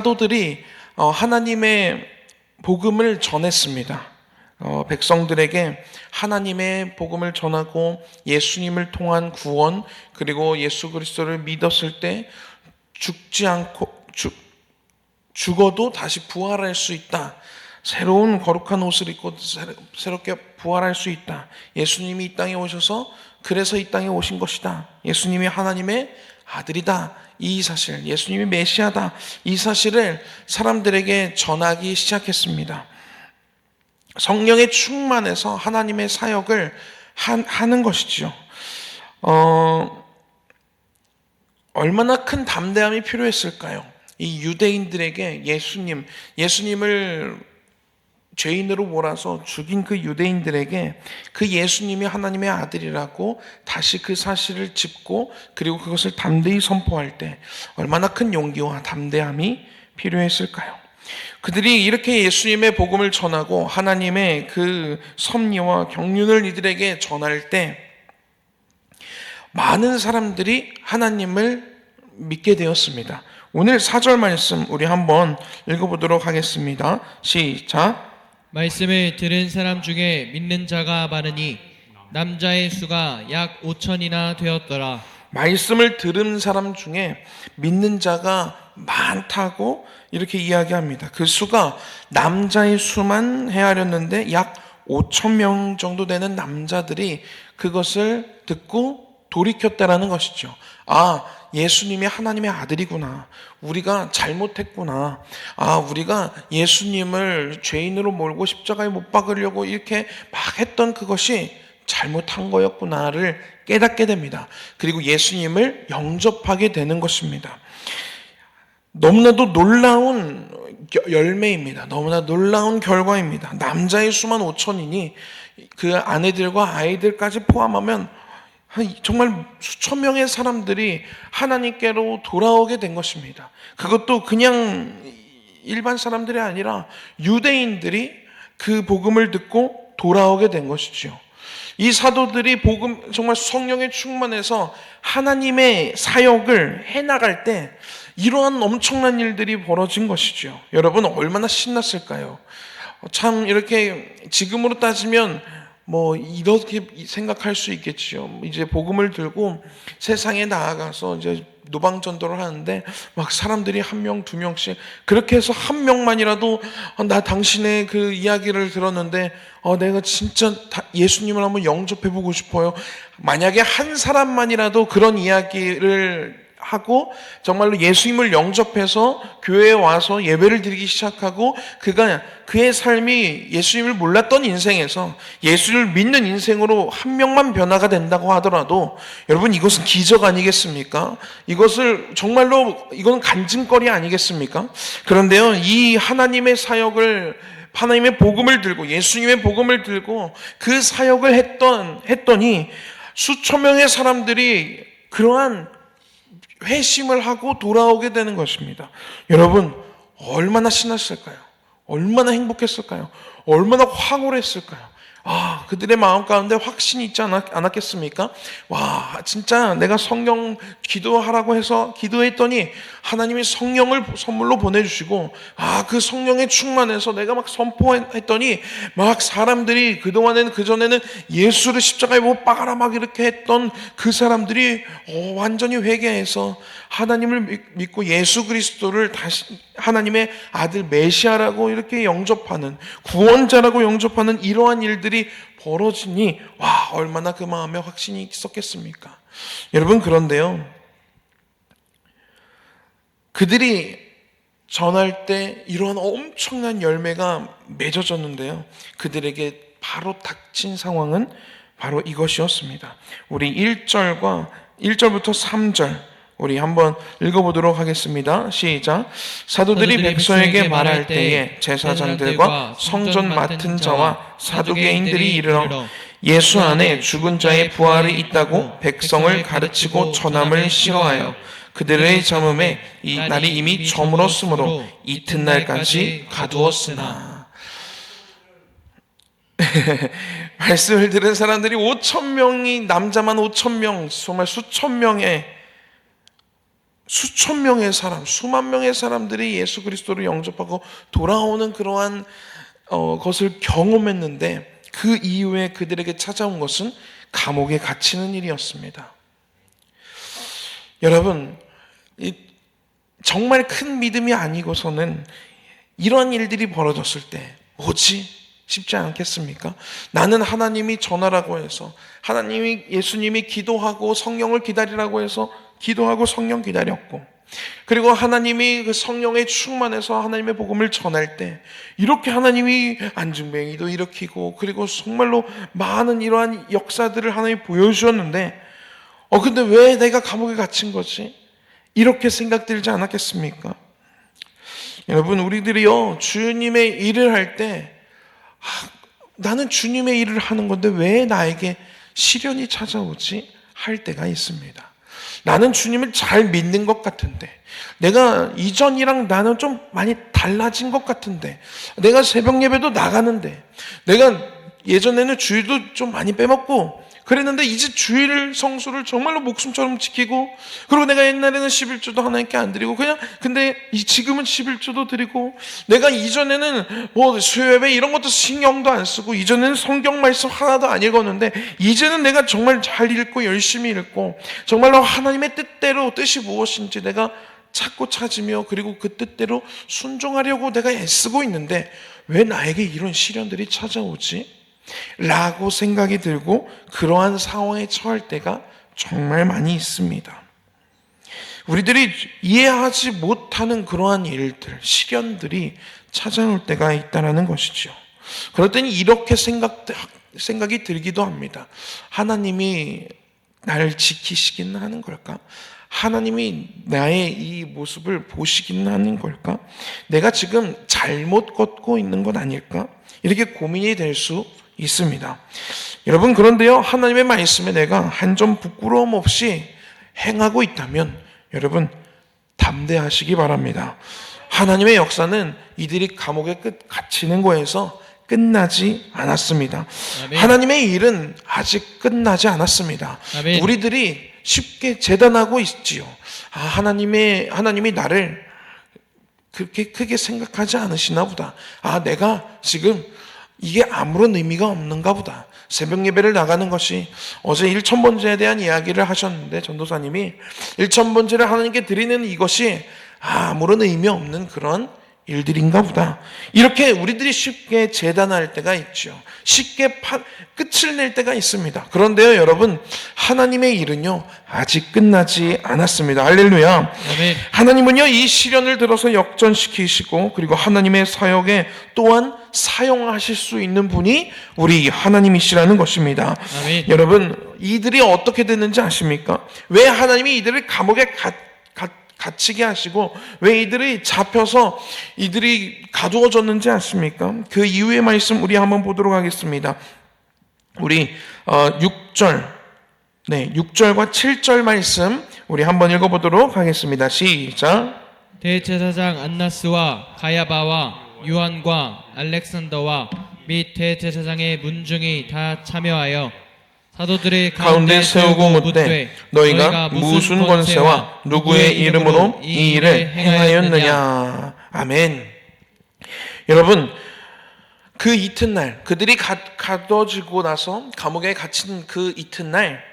사도들이 하나님의 복음을 전했습니다. 백성들에게 하나님의 복음을 전하고 예수님을 통한 구원, 그리고 예수 그리스도를 믿었을 때 죽지 않고 죽어도 다시 부활할 수 있다. 새로운 거룩한 옷을 입고 새롭게 부활할 수 있다. 예수님이 이 땅에 오셔서 그래서 이 땅에 오신 것이다. 예수님이 하나님의 아들이다. 이 사실, 예수님이 메시아다. 이 사실을 사람들에게 전하기 시작했습니다. 성령에 충만해서 하나님의 사역을 하는 것이죠. 얼마나 큰 담대함이 필요했을까요? 이 유대인들에게 예수님을 죄인으로 몰아서 죽인 그 유대인들에게 그 예수님이 하나님의 아들이라고 다시 그 사실을 짚고 그리고 그것을 담대히 선포할 때 얼마나 큰 용기와 담대함이 필요했을까요? 그들이 이렇게 예수님의 복음을 전하고 하나님의 그 섭리와 경륜을 이들에게 전할 때 많은 사람들이 하나님을 믿게 되었습니다. 오늘 4절 말씀 우리 한번 읽어보도록 하겠습니다. 시작. 말씀을 들은 사람 중에 믿는 자가 많으니 남자의 수가 약 5천이나 되었더라. 말씀을 들은 사람 중에 믿는 자가 많다고 이렇게 이야기합니다. 그 수가 남자의 수만 헤아렸는데 약 5천 명 정도 되는 남자들이 그것을 듣고 돌이켰다라는 것이죠. 아, 예수님이 하나님의 아들이구나. 우리가 잘못했구나. 아, 우리가 예수님을 죄인으로 몰고 십자가에 못 박으려고 이렇게 막 했던 그것이 잘못한 거였구나를 깨닫게 됩니다. 그리고 예수님을 영접하게 되는 것입니다. 너무나도 놀라운 열매입니다. 너무나 놀라운 결과입니다. 남자의 수만 5천이니 그 아내들과 아이들까지 포함하면 정말 수천 명의 사람들이 하나님께로 돌아오게 된 것입니다. 그것도 그냥 일반 사람들이 아니라 유대인들이 그 복음을 듣고 돌아오게 된 것이죠. 이 사도들이 정말 성령에 충만해서 하나님의 사역을 해나갈 때 이러한 엄청난 일들이 벌어진 것이죠. 여러분 얼마나 신났을까요? 참 이렇게 지금으로 따지면 이렇게 생각할 수 있겠지요. 이제 복음을 들고 세상에 나아가서 이제 노방전도를 하는데 막 사람들이 한 명, 두 명씩 그렇게 해서 한 명만이라도 나 당신의 그 이야기를 들었는데 내가 진짜 예수님을 한번 영접해보고 싶어요. 만약에 한 사람만이라도 그런 이야기를 하고 정말로 예수님을 영접해서 교회에 와서 예배를 드리기 시작하고 그의 삶이 예수님을 몰랐던 인생에서 예수를 믿는 인생으로 한 명만 변화가 된다고 하더라도 여러분 이것은 기적 아니겠습니까? 이것을 정말로 이건 간증거리 아니겠습니까? 그런데요, 이 하나님의 사역을 하나님의 복음을 들고 예수님의 복음을 들고 그 사역을 했더니 수천 명의 사람들이 그러한 회심을 하고 돌아오게 되는 것입니다. 여러분 얼마나 신났을까요? 얼마나 행복했을까요? 얼마나 황홀했을까요? 그들의 마음 가운데 확신이 있지 않았겠습니까? 와, 진짜 내가 성령 기도하라고 해서 기도했더니 하나님이 성령을 선물로 보내주시고 그 성령에 충만해서 내가 막 선포했더니 막 사람들이 그전에는 예수를 십자가에 못 박아라 막 이렇게 했던 그 사람들이 완전히 회개해서 하나님을 믿고 예수 그리스도를 다시 하나님의 아들 메시아라고 이렇게 영접하는, 구원자라고 영접하는 이러한 일들이 벌어지니 얼마나 그 마음에 확신이 있었겠습니까? 여러분 그런데요, 그들이 전할 때 이러한 엄청난 열매가 맺어졌는데요, 그들에게 바로 닥친 상황은 바로 이것이었습니다. 우리 1절부터 3절 우리 한번 읽어보도록 하겠습니다. 시작. 사도들이 백성에게 말할 때에 제사장들과 성전 맡은 자와 사두개인들이 이르러 예수 안에 죽은 자의 부활이 있다고 백성을 가르치고 전함을 싫어하여 그들의 잠음에 이 날이 이미 저물었으므로 이튿날까지 가두었으나. 말씀을 들은 사람들이 5천 명이 남자만 5천 명, 정말 수천 명의 수천 명의 사람, 수만 명의 사람들이 예수 그리스도를 영접하고 돌아오는 그러한 것을 경험했는데 그 이후에 그들에게 찾아온 것은 감옥에 갇히는 일이었습니다. 여러분, 정말 큰 믿음이 아니고서는 이런 일들이 벌어졌을 때 뭐지? 쉽지 않겠습니까? 나는 하나님이 전하라고 해서, 예수님이 기도하고 성령을 기다리라고 해서 기도하고 성령 기다렸고, 그리고 하나님이 그 성령에 충만해서 하나님의 복음을 전할 때 이렇게 하나님이 안중뱅이도 일으키고, 그리고 정말로 많은 이러한 역사들을 하나님이 보여주셨는데 근데 왜 내가 감옥에 갇힌 거지? 이렇게 생각 들지 않았겠습니까? 여러분, 우리들이요 주님의 일을 할 때 나는 주님의 일을 하는 건데 왜 나에게 시련이 찾아오지? 할 때가 있습니다. 나는 주님을 잘 믿는 것 같은데, 내가 이전이랑 나는 좀 많이 달라진 것 같은데, 내가 새벽 예배도 나가는데, 내가 예전에는 주일도 좀 많이 빼먹고 그랬는데 이제 주일 성수를 정말로 목숨처럼 지키고, 그리고 내가 옛날에는 11조도 하나님께 안 드리고 근데 지금은 11조도 드리고, 내가 이전에는 수요예배 이런 것도 신경도 안 쓰고, 이전에는 성경 말씀 하나도 안 읽었는데 이제는 내가 정말 잘 읽고 열심히 읽고 정말로 하나님의 뜻이 무엇인지 내가 찾으며, 그리고 그 뜻대로 순종하려고 내가 애쓰고 있는데 왜 나에게 이런 시련들이 찾아오지? 라고 생각이 들고 그러한 상황에 처할 때가 정말 많이 있습니다. 우리들이 이해하지 못하는 그러한 일들, 시련들이 찾아올 때가 있다는 것이죠. 그럴 때는 이렇게 생각이 들기도 합니다. 하나님이 나를 지키시기는 하는 걸까? 하나님이 나의 이 모습을 보시기는 하는 걸까? 내가 지금 잘못 걷고 있는 것 아닐까? 이렇게 고민이 될 수 있습니다. 여러분, 그런데요, 하나님의 말씀에 내가 한 점 부끄러움 없이 행하고 있다면 여러분 담대하시기 바랍니다. 하나님의 역사는 이들이 감옥에 갇히는 거에서 끝나지 않았습니다. 아멘. 하나님의 일은 아직 끝나지 않았습니다. 아멘. 우리들이 쉽게 재단하고 있지요. 하나님이 나를 그렇게 크게 생각하지 않으시나 보다. 내가 지금 이게 아무런 의미가 없는가 보다. 새벽 예배를 나가는 것이, 어제 일천번제에 대한 이야기를 하셨는데 전도사님이 일천번제를 하나님께 드리는 이것이 아무런 의미 없는 그런 일들인가 보다. 이렇게 우리들이 쉽게 재단할 때가 있죠. 쉽게 끝을 낼 때가 있습니다. 그런데요, 여러분, 하나님의 일은요 아직 끝나지 않았습니다. 할렐루야. 아멘. 하나님은요 이 시련을 들어서 역전시키시고, 그리고 하나님의 사역에 또한 사용하실 수 있는 분이 우리 하나님이시라는 것입니다. 아멘. 여러분, 이들이 어떻게 됐는지 아십니까? 왜 하나님이 이들을 감옥에 갇히게 하시고 왜 이들이 잡혀서 이들이 가두어졌는지 아십니까? 그 이후의 말씀 우리 한번 보도록 하겠습니다. 우리 6절과 7절 말씀 우리 한번 읽어보도록 하겠습니다. 시작. 대제사장 안나스와 가야바와 요한과 알렉산더와 및 대제사장의 문중이 다 참여하여 사도들의 가운데 세우고 묻되 너희가 무슨 권세와 누구의 이름으로 이 일을 행하였느냐. 아멘. 여러분, 그 이튿날 그들이 가둬지고 나서 감옥에 갇힌 그 이튿날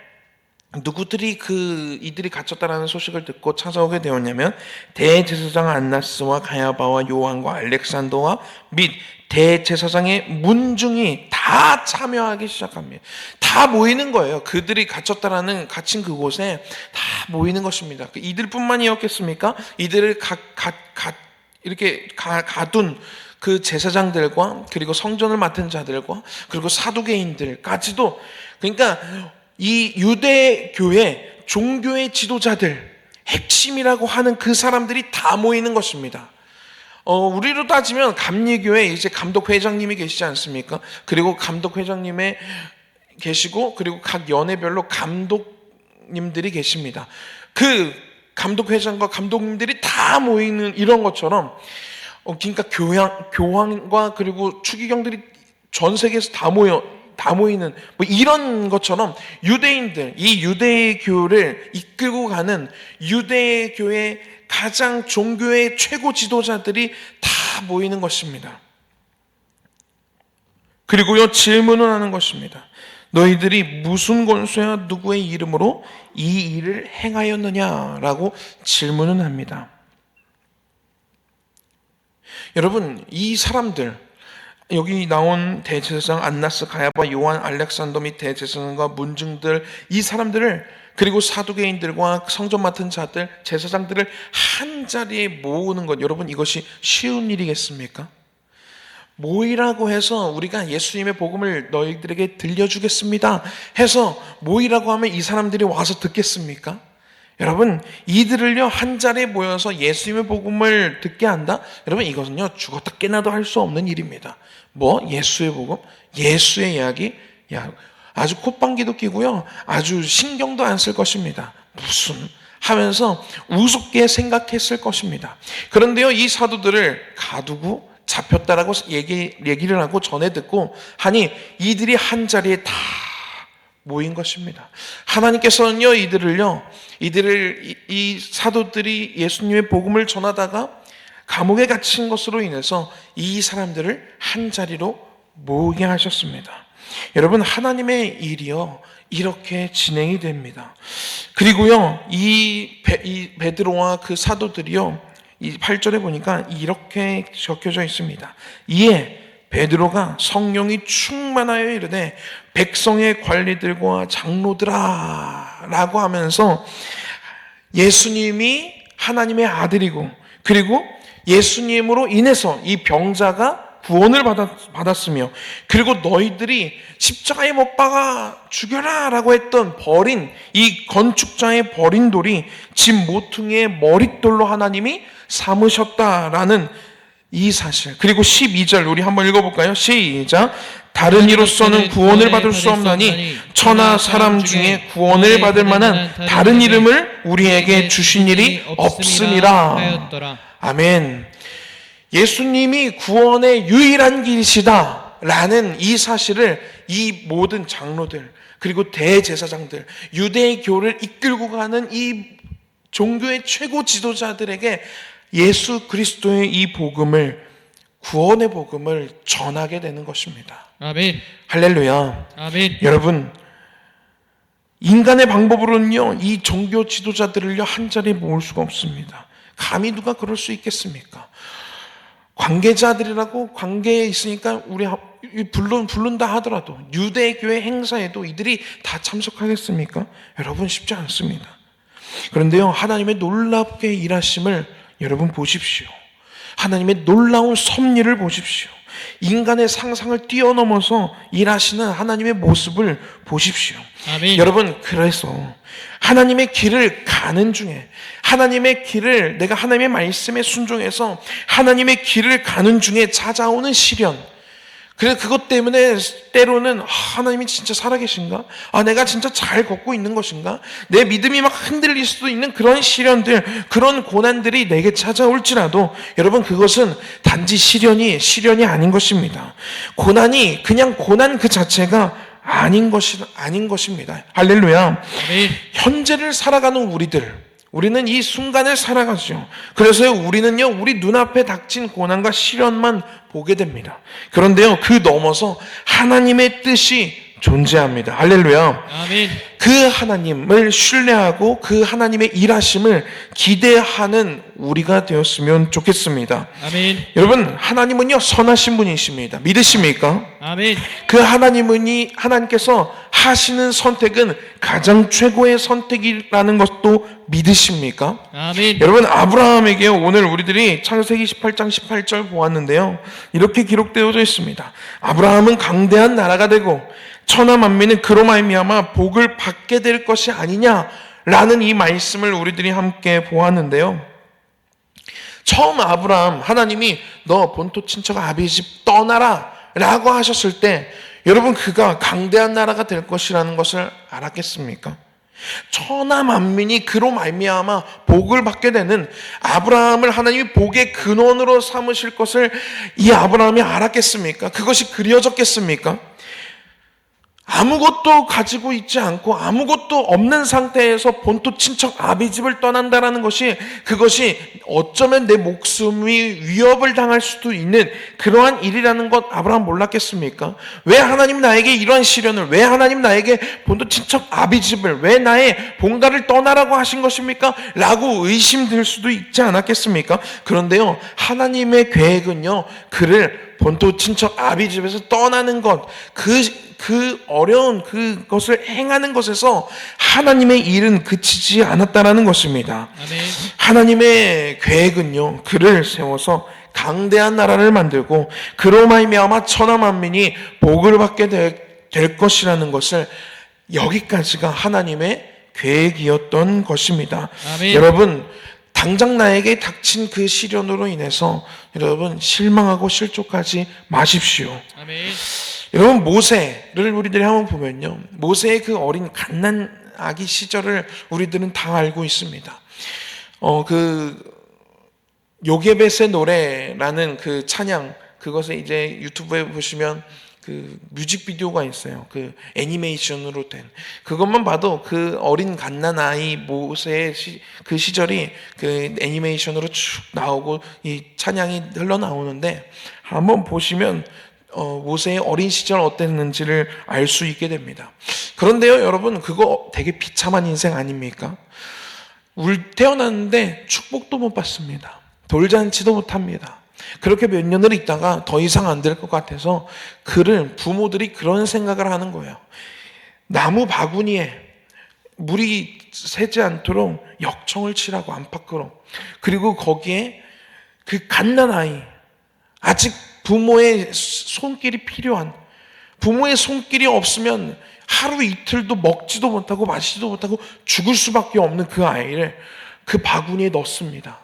누구들이 이들이 갇혔다라는 소식을 듣고 찾아오게 되었냐면 대제사장 안나스와 가야바와 요한과 알렉산더와 및 대제사장의 문중이 다 참여하기 시작합니다. 다 모이는 거예요. 그들이 갇힌 그곳에 다 모이는 것입니다. 이들뿐만이었겠습니까? 이들을 이렇게 가둔 그 제사장들과, 그리고 성전을 맡은 자들과, 그리고 사두개인들까지도, 그러니까 이 유대교의 종교의 지도자들, 핵심이라고 하는 그 사람들이 다 모이는 것입니다. 우리로 따지면 감리교회 이제 감독회장님이 계시지 않습니까? 그리고 감독회장님에 계시고, 그리고 각 연회별로 감독님들이 계십니다. 그 감독회장과 감독님들이 다 모이는 이런 것처럼, 그러니까 교황과 그리고 추기경들이 전 세계에서 다 모여 다 모이는 뭐 이런 것처럼 유대인들, 이 유대교를 이끌고 가는 유대교의 가장 종교의 최고 지도자들이 다 모이는 것입니다. 그리고요, 질문을 하는 것입니다. 너희들이 무슨 권세와 누구의 이름으로 이 일을 행하였느냐라고 질문을 합니다. 여러분, 이 사람들, 여기 나온 대제사장 안나스, 가야바, 요한, 알렉산더 및 대제사장과 문중들, 이 사람들을, 그리고 사두개인들과 성전 맡은 자들, 제사장들을 한 자리에 모으는 것, 여러분 이것이 쉬운 일이겠습니까? 모이라고 해서 우리가 예수님의 복음을 너희들에게 들려주겠습니다 해서 모이라고 하면 이 사람들이 와서 듣겠습니까? 여러분, 이들을요 한 자리에 모여서 예수님의 복음을 듣게 한다? 여러분, 이것은요 죽었다 깨나도 할 수 없는 일입니다. 뭐? 예수의 복음? 예수의 이야기? 야, 아주 콧방귀도 끼고요, 아주 신경도 안 쓸 것입니다. 무슨 하면서 우습게 생각했을 것입니다. 그런데요, 이 사도들을 가두고 잡혔다라고 얘기를 하고 전해 듣고 하니 이들이 한 자리에 다 모인 것입니다. 하나님께서는요, 이 사도들이 예수님의 복음을 전하다가 감옥에 갇힌 것으로 인해서 이 사람들을 한 자리로 모으게 하셨습니다. 여러분, 하나님의 일이요 이렇게 진행이 됩니다. 그리고요, 이 베드로와 그 사도들이요, 이 8절에 보니까 이렇게 적혀져 있습니다. 이에 베드로가 성령이 충만하여 이르되 백성의 관리들과 장로들아 라고 하면서 예수님이 하나님의 아들이고, 그리고 예수님으로 인해서 이 병자가 구원을 받았으며, 그리고 너희들이 십자가에 못 박아 죽여라 라고 했던 버린 이 건축자의 버린 돌이 집 모퉁이의 머릿돌로 하나님이 삼으셨다라는 이 사실. 그리고 12절 우리 한번 읽어볼까요? 시작. 다른 이로서는 구원을 받을 수 없나니 천하 사람 중에 구원을 받을 만한 다른 이름을 우리에게 주신 일이 없음이라. 아멘. 예수님이 구원의 유일한 길이시다 라는 이 사실을 이 모든 장로들, 그리고 대제사장들, 유대교를 이끌고 가는 이 종교의 최고 지도자들에게 예수 그리스도의 이 복음을, 구원의 복음을 전하게 되는 것입니다. 아멘. 할렐루야. 아멘. 여러분, 인간의 방법으로는요 이 종교 지도자들을요 한 자리에 모을 수가 없습니다. 감히 누가 그럴 수 있겠습니까? 관계자들이라고 관계에 있으니까 우리 부른다 하더라도 유대교의 행사에도 이들이 다 참석하겠습니까? 여러분, 쉽지 않습니다. 그런데요, 하나님의 놀랍게 일하심을 여러분 보십시오. 하나님의 놀라운 섭리를 보십시오. 인간의 상상을 뛰어넘어서 일하시는 하나님의 모습을 보십시오. 아멘. 여러분, 그래서 하나님의 길을 가는 중에, 하나님의 길을, 내가 하나님의 말씀에 순종해서 하나님의 길을 가는 중에 찾아오는 시련, 그래서 그것 때문에 때로는 하나님이 진짜 살아계신가? 내가 진짜 잘 걷고 있는 것인가? 내 믿음이 막 흔들릴 수도 있는 그런 시련들, 그런 고난들이 내게 찾아올지라도 여러분, 그것은 단지 시련이 아닌 것입니다. 고난이 그냥 고난 그 자체가 아닌 것입니다. 할렐루야. 아멘. 현재를 살아가는 우리는 이 순간을 살아가죠. 그래서 우리는요, 우리 눈앞에 닥친 고난과 시련만 보게 됩니다. 그런데요, 그 넘어서 하나님의 뜻이 존재합니다. 할렐루야. 아멘. 그 하나님을 신뢰하고 그 하나님의 일하심을 기대하는 우리가 되었으면 좋겠습니다. 아멘. 여러분, 하나님은요 선하신 분이십니다. 믿으십니까? 아멘. 그 하나님께서 하시는 선택은 가장 최고의 선택이라는 것도 믿으십니까? 아멘. 여러분, 아브라함에게 오늘 우리들이 창세기 18장 18절 보았는데요, 이렇게 기록되어져 있습니다. 아브라함은 강대한 나라가 되고 천하 만민은 그로 말미암아 복을 받게 될 것이 아니냐라는 이 말씀을 우리들이 함께 보았는데요, 처음 아브라함, 하나님이 너 본토 친척 아비 집 떠나라 라고 하셨을 때 여러분, 그가 강대한 나라가 될 것이라는 것을 알았겠습니까? 천하 만민이 그로 말미암아 복을 받게 되는 아브라함을 하나님이 복의 근원으로 삼으실 것을 이 아브라함이 알았겠습니까? 그것이 그려졌겠습니까? 아무것도 가지고 있지 않고 아무것도 없는 상태에서 본토 친척 아비집을 떠난다라는 것이, 그것이 어쩌면 내 목숨이 위협을 당할 수도 있는 그러한 일이라는 것 아브라함 몰랐겠습니까? 왜 하나님 나에게 이러한 시련을, 왜 하나님 나에게 본토 친척 아비집을, 왜 나의 본가를 떠나라고 하신 것입니까? 라고 의심될 수도 있지 않았겠습니까? 그런데요, 하나님의 계획은요, 그를 본토 친척 아비집에서 떠나는 것, 그 어려운 그것을 행하는 것에서 하나님의 일은 그치지 않았다라는 것입니다. 아멘. 하나님의 계획은요, 그를 세워서 강대한 나라를 만들고 그로 말미암아 천하 만민이 복을 받게 될 것이라는 것을, 여기까지가 하나님의 계획이었던 것입니다. 아멘. 여러분, 당장 나에게 닥친 그 시련으로 인해서 여러분 실망하고 실족하지 마십시오. 아멘. 여러분, 모세를 우리들이 한번 보면요, 모세의 그 어린 갓난 아기 시절을 우리들은 다 알고 있습니다. 요게벳의 노래라는 그 찬양, 그것을 이제 유튜브에 보시면 그 뮤직비디오가 있어요. 그 애니메이션으로 된, 그것만 봐도 그 어린 갓난 아이 모세의 그 시절이 그 애니메이션으로 쭉 나오고 이 찬양이 흘러나오는데, 한번 보시면 모세의 어린 시절 어땠는지를 알 수 있게 됩니다. 그런데요, 여러분, 그거 되게 비참한 인생 아닙니까? 태어났는데 축복도 못 받습니다. 돌잔치도 못 합니다. 그렇게 몇 년을 있다가 더 이상 안 될 것 같아서 부모들이 그런 생각을 하는 거예요. 나무 바구니에 물이 새지 않도록 역청을 치라고, 안팎으로. 그리고 거기에 그 갓난아이, 아직 부모의 손길이 필요한, 부모의 손길이 없으면 하루 이틀도 먹지도 못하고 마시지도 못하고 죽을 수밖에 없는 그 아이를 그 바구니에 넣습니다.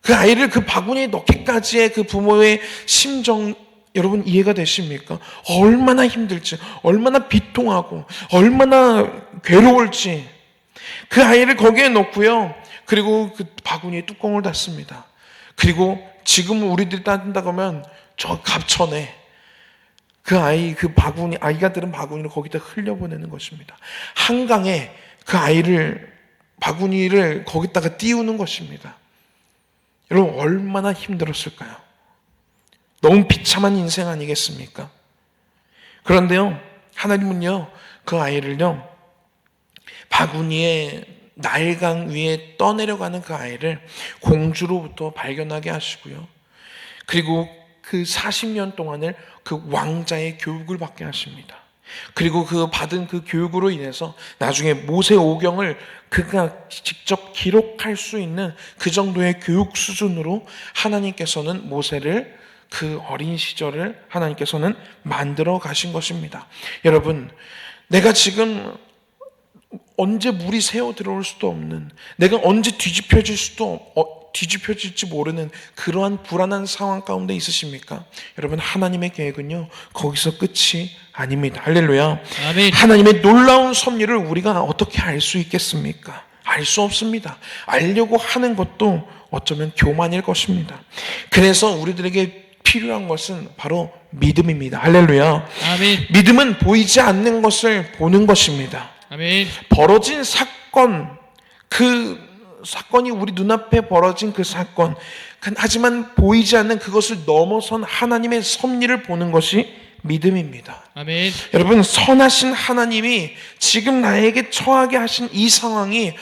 그 아이를 그 바구니에 넣기까지의 그 부모의 심정, 여러분 이해가 되십니까? 얼마나 힘들지, 얼마나 비통하고 얼마나 괴로울지. 그 아이를 거기에 넣고요, 그리고 그 바구니에 뚜껑을 닫습니다. 그리고 지금 우리들이 따진다고 하면 저 갑천에 그 아이, 그 바구니, 아이가 들은 바구니를 거기다 흘려보내는 것입니다. 한강에 그 아이를, 바구니를 거기다가 띄우는 것입니다. 여러분, 얼마나 힘들었을까요? 너무 비참한 인생 아니겠습니까? 그런데요, 하나님은요, 그 아이를요, 바구니에 나일강 위에 떠내려가는 그 아이를 공주로부터 발견하게 하시고요, 그리고 그 40년 동안을 그 왕자의 교육을 받게 하십니다. 그리고 그 받은 그 교육으로 인해서 나중에 모세오경을 그가 직접 기록할 수 있는 그 정도의 교육 수준으로 하나님께서는 모세를, 그 어린 시절을 하나님께서는 만들어 가신 것입니다. 여러분, 내가 지금 언제 물이 새어 들어올 수도 없는, 내가 언제 뒤집혀질지 모르는 그러한 불안한 상황 가운데 있으십니까? 여러분, 하나님의 계획은요, 거기서 끝이 아닙니다. 할렐루야. 아멘. 하나님의 놀라운 섭리를 우리가 어떻게 알 수 있겠습니까? 알 수 없습니다. 알려고 하는 것도 어쩌면 교만일 것입니다. 그래서 우리들에게 필요한 것은 바로 믿음입니다. 할렐루야. 아멘. 믿음은 보이지 않는 것을 보는 것입니다. 아멘. 벌어진 사건, 그 사건이 우리 눈앞에 벌어진 그 사건, 하지만 보이지 않는 그것을 넘어선 하나님의 섭리를 보는 것이 믿음입니다. 아멘. 여러분, 선하신 하나님이 지금 나에게 처하게 하신 이 상황이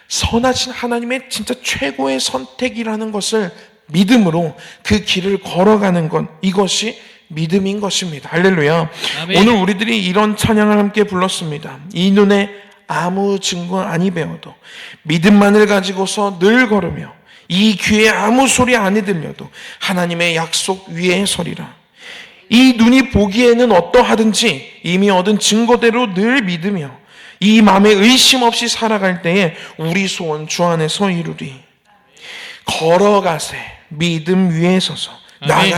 선하신 하나님의 진짜 최고의 선택이라는 것을 믿음으로 그 길을 걸어가는 것, 이것이 믿음인 것입니다. 할렐루야. 아멘. 오늘 우리들이 이런 찬양을 함께 불렀습니다. 이 눈에 아무 증거 아니 배워도 믿음만을 가지고서 늘 걸으며 이 귀에 아무 소리 아니 들려도 하나님의 약속 위에 서리라. 이 눈이 보기에는 어떠하든지 이미 얻은 증거대로 늘 믿으며 이 마음에 의심 없이 살아갈 때에 우리 소원 주 안에서 이루리. 걸어가세 믿음 위에 서서, 아멘.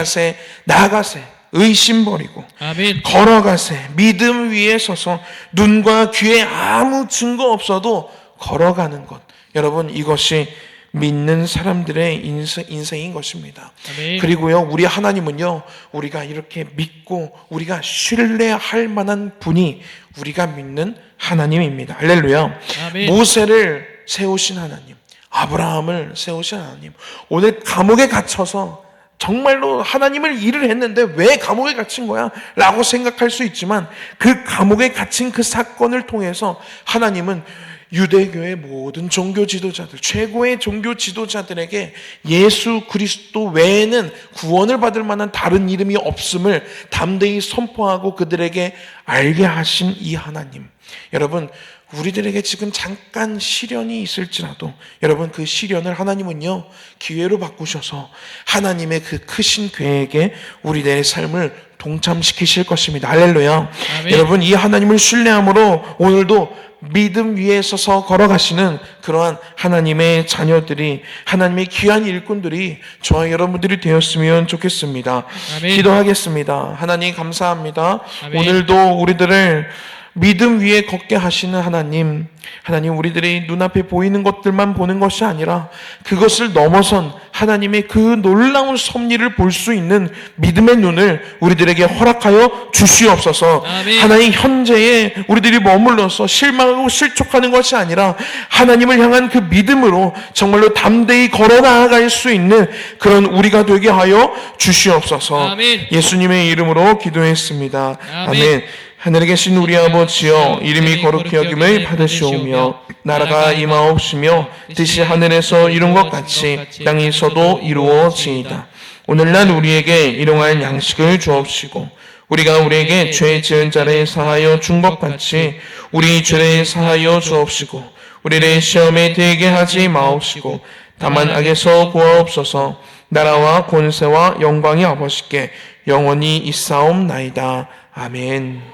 나가세 의심 버리고, 아멘. 걸어가세 믿음 위에 서서 눈과 귀에 아무 증거 없어도 걸어가는 것. 여러분, 이것이 믿는 사람들의 인생인 것입니다. 아멘. 그리고요, 우리 하나님은요, 우리가 이렇게 믿고 우리가 신뢰할 만한 분이 우리가 믿는 하나님입니다. 할렐루야. 아멘. 모세를 세우신 하나님, 아브라함을 세우신 하나님, 오늘 감옥에 갇혀서 정말로 하나님을 일을 했는데 왜 감옥에 갇힌 거야? 라고 생각할 수 있지만 그 감옥에 갇힌 그 사건을 통해서 하나님은 유대교의 모든 종교 지도자들, 최고의 종교 지도자들에게 예수 그리스도 외에는 구원을 받을 만한 다른 이름이 없음을 담대히 선포하고 그들에게 알게 하신 이 하나님. 여러분, 우리들에게 지금 잠깐 시련이 있을지라도 여러분, 그 시련을 하나님은요 기회로 바꾸셔서 하나님의 그 크신 계획에 우리들의 삶을 동참시키실 것입니다. 할렐루야. 아멘. 여러분, 이 하나님을 신뢰함으로 오늘도 믿음 위에 서서 걸어가시는 그러한 하나님의 자녀들이, 하나님의 귀한 일꾼들이 저와 여러분들이 되었으면 좋겠습니다. 아멘. 기도하겠습니다. 하나님 감사합니다. 아멘. 오늘도 우리들을 믿음 위에 걷게 하시는 하나님, 하나님, 우리들이 눈앞에 보이는 것들만 보는 것이 아니라 그것을 넘어선 하나님의 그 놀라운 섭리를 볼 수 있는 믿음의 눈을 우리들에게 허락하여 주시옵소서. 아멘. 하나님, 현재에 우리들이 머물러서 실망하고 실족하는 것이 아니라 하나님을 향한 그 믿음으로 정말로 담대히 걸어 나아갈 수 있는 그런 우리가 되게 하여 주시옵소서. 아멘. 예수님의 이름으로 기도했습니다. 아멘. 아멘. 하늘에 계신 우리 아버지여, 이름이 거룩히 여김을 받으시오며 나라가 임하옵시며 뜻이 하늘에서 이룬 것 같이 땅에서도 이루어지이다. 오늘날 우리에게 일용할 양식을 주옵시고 우리가 우리에게 죄 지은 자를 사하여 준 것 같이 우리 죄를 사하여 주옵시고 우리를 시험에 들게 하지 마옵시고 다만 악에서 구하옵소서. 나라와 권세와 영광이 아버지께 영원히 있사옵나이다. 아멘.